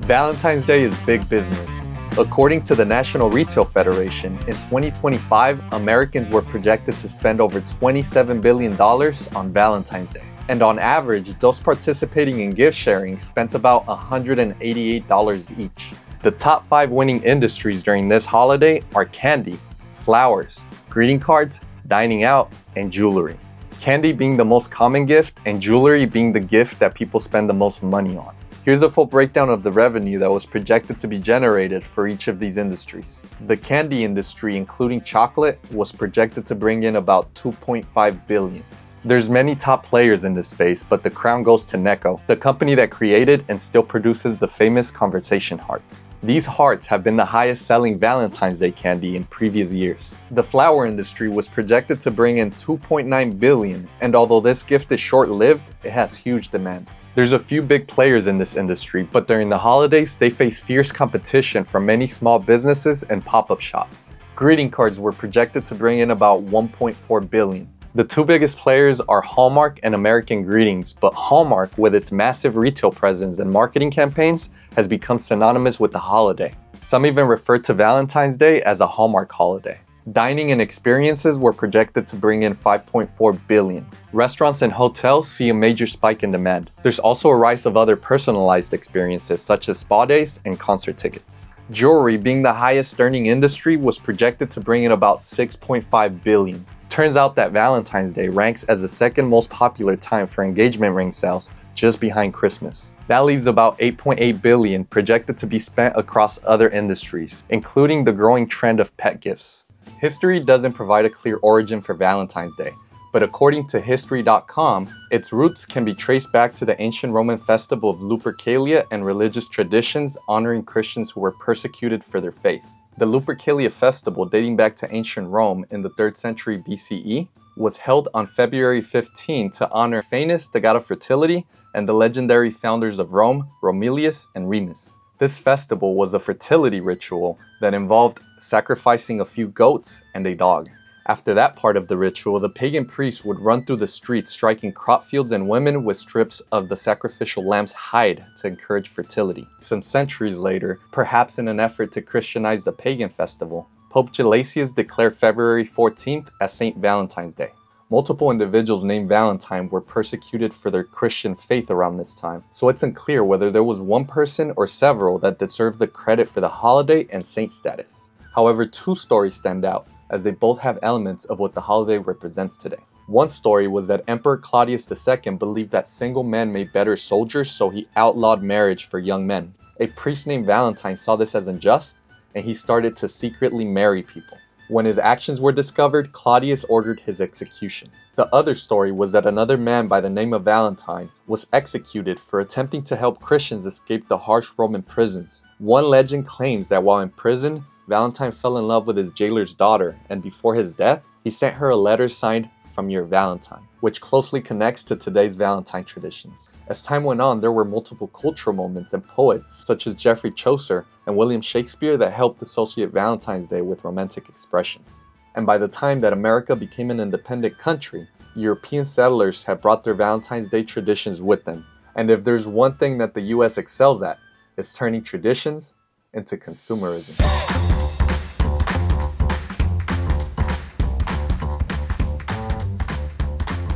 Valentine's Day is big business. According to the National Retail Federation, in 2025, Americans were projected to spend over $27 billion on Valentine's Day. And on average, those participating in gift sharing spent about $188 each. The top 5 winning industries during this holiday are candy, flowers, greeting cards, dining out, and jewelry. Candy being the most common gift, and jewelry being the gift that people spend the most money on. Here's a full breakdown of the revenue that was projected to be generated for each of these industries. The candy industry, including chocolate, was projected to bring in about $2.5 billion. There's many top players in this space, but the crown goes to Necco, the company that created and still produces the famous conversation hearts. These hearts have been the highest selling Valentine's Day candy in previous years. The flower industry was projected to bring in $2.9 billion, and although this gift is short-lived, it has huge demand. There's a few big players in this industry, but during the holidays, they face fierce competition from many small businesses and pop-up shops. Greeting cards were projected to bring in about $1.4 billion. The 2 biggest players are Hallmark and American Greetings, but Hallmark, with its massive retail presence and marketing campaigns, has become synonymous with the holiday. Some even refer to Valentine's Day as a Hallmark holiday. Dining and experiences were projected to bring in $5.4 billion. Restaurants and hotels see a major spike in demand. There's also a rise of other personalized experiences such as spa days and concert tickets. Jewelry, being the highest earning industry, was projected to bring in about $6.5 billion. Turns out that Valentine's Day ranks as the second most popular time for engagement ring sales, just behind Christmas. That leaves about $8.8 billion projected to be spent across other industries, including the growing trend of pet gifts. History doesn't provide a clear origin for Valentine's Day, but according to History.com, its roots can be traced back to the ancient Roman festival of Lupercalia and religious traditions honoring Christians who were persecuted for their faith. The Lupercalia festival, dating back to ancient Rome in the 3rd century BCE, was held on February 15 to honor Phanes, the god of fertility, and the legendary founders of Rome, Romulus and Remus. This festival was a fertility ritual that involved sacrificing a few goats and a dog. After that part of the ritual, the pagan priests would run through the streets striking crop fields and women with strips of the sacrificial lamb's hide to encourage fertility. Some centuries later, perhaps in an effort to Christianize the pagan festival, Pope Gelasius declared February 14th as St. Valentine's Day. Multiple individuals named Valentine were persecuted for their Christian faith around this time, so it's unclear whether there was one person or several that deserved the credit for the holiday and saint status. However, 2 stories stand out, as they both have elements of what the holiday represents today. One story was that Emperor Claudius II believed that single men made better soldiers, so he outlawed marriage for young men. A priest named Valentine saw this as unjust, and he started to secretly marry people. When his actions were discovered, Claudius ordered his execution. The other story was that another man by the name of Valentine was executed for attempting to help Christians escape the harsh Roman prisons. One legend claims that while in prison, Valentine fell in love with his jailer's daughter, and before his death, he sent her a letter signed "From your Valentine," which closely connects to today's Valentine traditions. As time went on, there were multiple cultural moments and poets, such as Geoffrey Chaucer and William Shakespeare, that helped associate Valentine's Day with romantic expressions. And by the time that America became an independent country, European settlers had brought their Valentine's Day traditions with them. And if there's one thing that the US excels at, it's turning traditions into consumerism.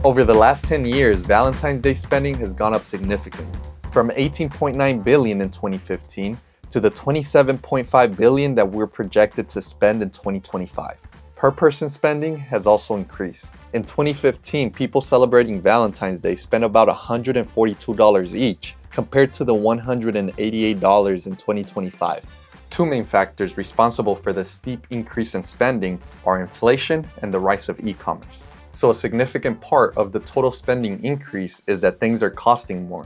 Over the last 10 years, Valentine's Day spending has gone up significantly, from $18.9 billion in 2015 to the $27.5 billion that we're projected to spend in 2025. Per person spending has also increased. In 2015, people celebrating Valentine's Day spent about $142 each, compared to the $188 in 2025. 2 main factors responsible for the steep increase in spending are inflation and the rise of e-commerce. So a significant part of the total spending increase is that things are costing more.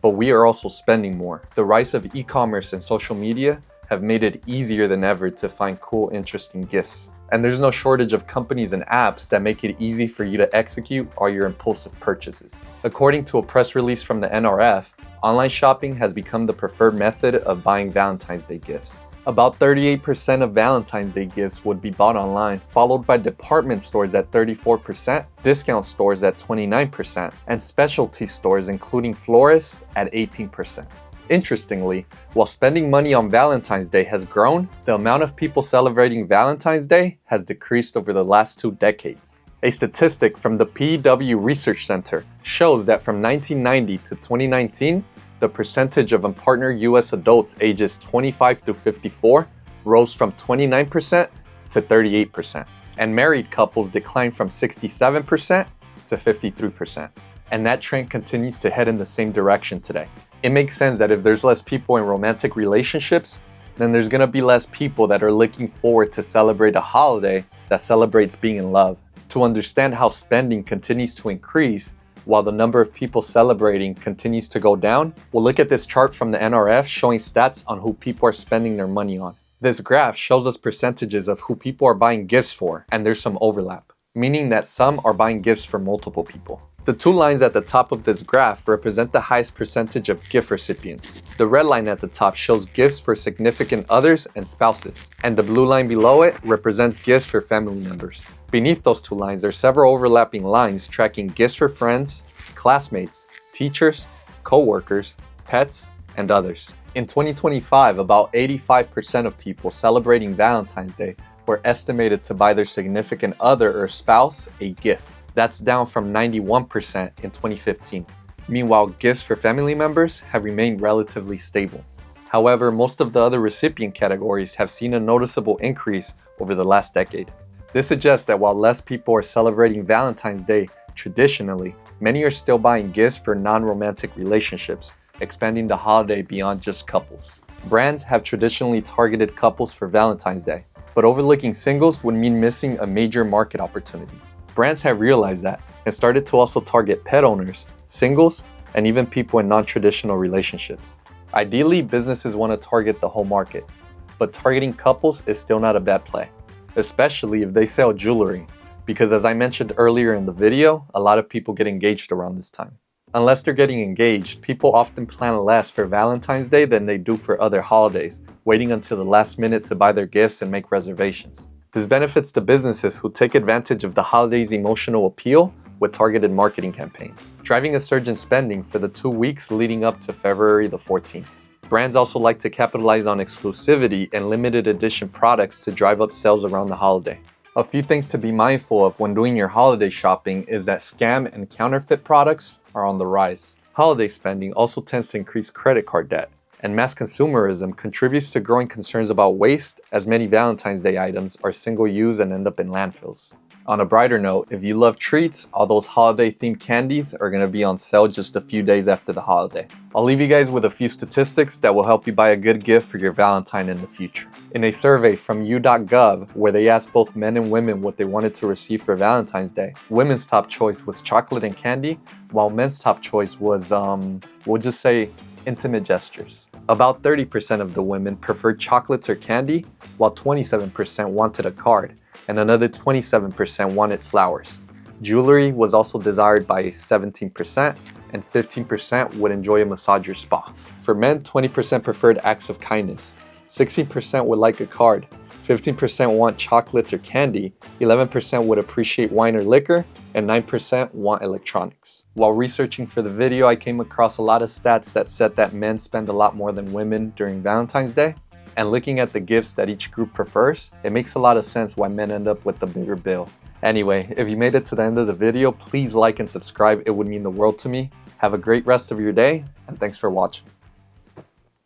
But we are also spending more. The rise of e-commerce and social media have made it easier than ever to find cool, interesting gifts. And there's no shortage of companies and apps that make it easy for you to execute all your impulsive purchases. According to a press release from the NRF, online shopping has become the preferred method of buying Valentine's Day gifts. About 38% of Valentine's Day gifts would be bought online, followed by department stores at 34%, discount stores at 29%, and specialty stores including florists at 18%. Interestingly, while spending money on Valentine's Day has grown, the amount of people celebrating Valentine's Day has decreased over the last 2 decades. A statistic from the PW Research Center shows that from 1990 to 2019, the percentage of unpartnered US adults ages 25 to 54 rose from 29% to 38%, and married couples declined from 67% to 53%. And that trend continues to head in the same direction today. It makes sense that if there's less people in romantic relationships, then there's gonna be less people that are looking forward to celebrate a holiday that celebrates being in love. To understand how spending continues to increase while the number of people celebrating continues to go down, we'll look at this chart from the NRF showing stats on who people are spending their money on. This graph shows us percentages of who people are buying gifts for, and there's some overlap, meaning that some are buying gifts for multiple people. The 2 lines at the top of this graph represent the highest percentage of gift recipients. The red line at the top shows gifts for significant others and spouses, and the blue line below it represents gifts for family members. Beneath those 2 lines are several overlapping lines tracking gifts for friends, classmates, teachers, co-workers, pets, and others. In 2025, about 85% of people celebrating Valentine's Day were estimated to buy their significant other or spouse a gift. That's down from 91% in 2015. Meanwhile, gifts for family members have remained relatively stable. However, most of the other recipient categories have seen a noticeable increase over the last decade. This suggests that while less people are celebrating Valentine's Day traditionally, many are still buying gifts for non-romantic relationships, expanding the holiday beyond just couples. Brands have traditionally targeted couples for Valentine's Day, but overlooking singles would mean missing a major market opportunity. Brands have realized that and started to also target pet owners, singles, and even people in non-traditional relationships. Ideally, businesses want to target the whole market, but targeting couples is still not a bad play, especially if they sell jewelry, because as I mentioned earlier in the video, a lot of people get engaged around this time. Unless they're getting engaged, people often plan less for Valentine's Day than they do for other holidays, waiting until the last minute to buy their gifts and make reservations. This benefits the businesses who take advantage of the holiday's emotional appeal with targeted marketing campaigns, driving a surge in spending for the 2 weeks leading up to February the 14th. Brands also like to capitalize on exclusivity and limited edition products to drive up sales around the holiday. A few things to be mindful of when doing your holiday shopping is that scam and counterfeit products are on the rise. Holiday spending also tends to increase credit card debt, and mass consumerism contributes to growing concerns about waste, as many Valentine's Day items are single-use and end up in landfills. On a brighter note, if you love treats, all those holiday-themed candies are going to be on sale just a few days after the holiday. I'll leave you guys with a few statistics that will help you buy a good gift for your Valentine in the future. In a survey from U.gov, where they asked both men and women what they wanted to receive for Valentine's Day, women's top choice was chocolate and candy, while men's top choice was, we'll just say, intimate gestures. About 30% of the women preferred chocolates or candy, while 27% wanted a card, and another 27% wanted flowers. Jewelry was also desired by 17%, and 15% would enjoy a massage or spa. For men, 20% preferred acts of kindness, 16% would like a card, 15% want chocolates or candy, 11% would appreciate wine or liquor, and 9% want electronics. While researching for the video, I came across a lot of stats that said that men spend a lot more than women during Valentine's Day. And looking at the gifts that each group prefers, it makes a lot of sense why men end up with the bigger bill. Anyway, if you made it to the end of the video, please like and subscribe. It would mean the world to me. Have a great rest of your day, and thanks for watching.